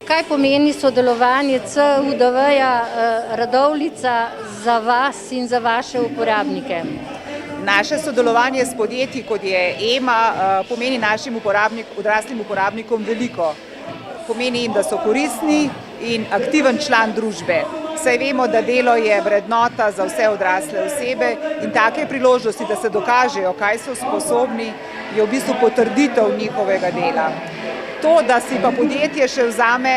Kaj pomeni sodelovanje CUDV-ja Radovljica za vas in za vaše uporabnike? Naše sodelovanje s podjetji, kot je EMA, pomeni našim odraslim uporabnikom veliko. Pomeni jim, da so koristni in aktiven član družbe. Saj vemo, da delo je vrednota za vse odrasle osebe in take priložnosti, da se dokažejo, kaj so sposobni, je v bistvu potrditev njihovega dela. To, da si pa podjetje še vzame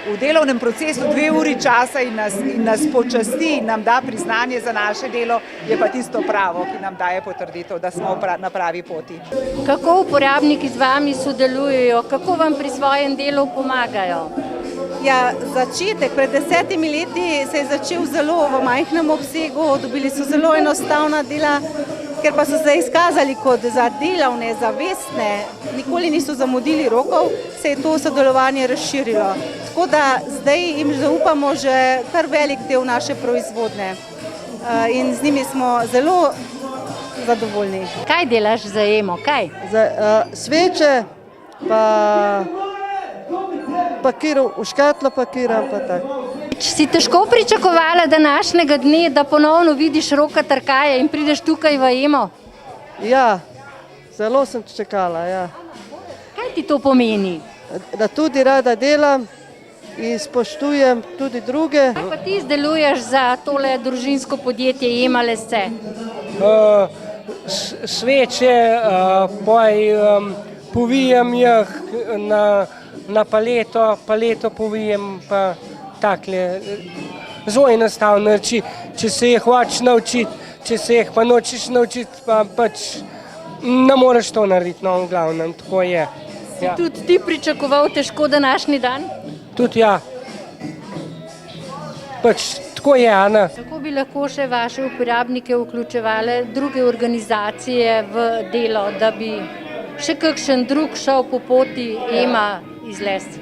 v delovnem procesu 2 uri časa in nas počasti in nam da priznanje za naše delo, je pa tisto pravo, ki nam daje potrditev, da smo na pravi poti. Kako uporabniki z vami sodelujejo, kako vam pri svojem delu pomagajo? Ja, začetek pred 10 leti se je začel zelo v majhnem obsegu, dobili so zelo enostavna dela, ker pa so se izkazali kot za delavne, zavestne, nikoli niso zamudili rokov, se je to sodelovanje razširilo. Tako da zdaj jim zaupamo že kar velik del naše proizvodnje in z njimi smo zelo zadovoljni. Kaj delaš za EMO? Kaj? Sveče, pa pakiram, v škatlo pakiram, pa tako. Si težko pričakovala današnjega dne, da ponovno vidiš Roka Trkaja in prideš tukaj v EMO? Ja, zelo sem čakala, ja. Kaj ti to pomeni? Da tudi rada delam in spoštujem tudi druge. Kaj pa ti izdeluješ za tole družinsko podjetje EMA Lesce? Sveče, povijem jih na paleto povijem pa takle, zelo enostavno, če se jih hočeš naučiti, če se jih pa nočeš naučiti, pa pač ne moreš to narediti, no, v glavnem, tako je. Si tudi ti pričakoval težko današnji dan? Tudi ja. Pač tako je, Ana. Kako bi lahko še vaše uporabnike vključevale druge organizacije v delo, da bi še kakšen drug šel po poti EMA iz Lesc?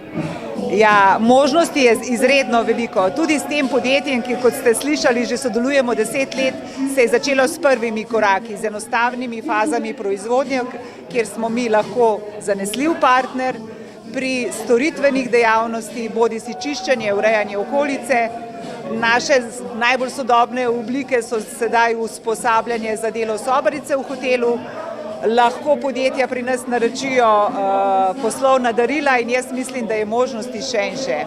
Ja, možnosti je izredno veliko. Tudi s tem podjetjem, ki, kot ste slišali, že sodelujemo 10 let, se je začelo s prvimi koraki, z enostavnimi fazami proizvodnje, kjer smo mi lahko zanesljiv partner pri storitvenih dejavnosti, bodisi čiščenje, urejanje okolice. Naše najbolj sodobne oblike so sedaj usposabljanje za delo sobarice v hotelu. Lahko podjetja pri nas naročijo poslovna darila in jaz mislim, da je možnosti še in še.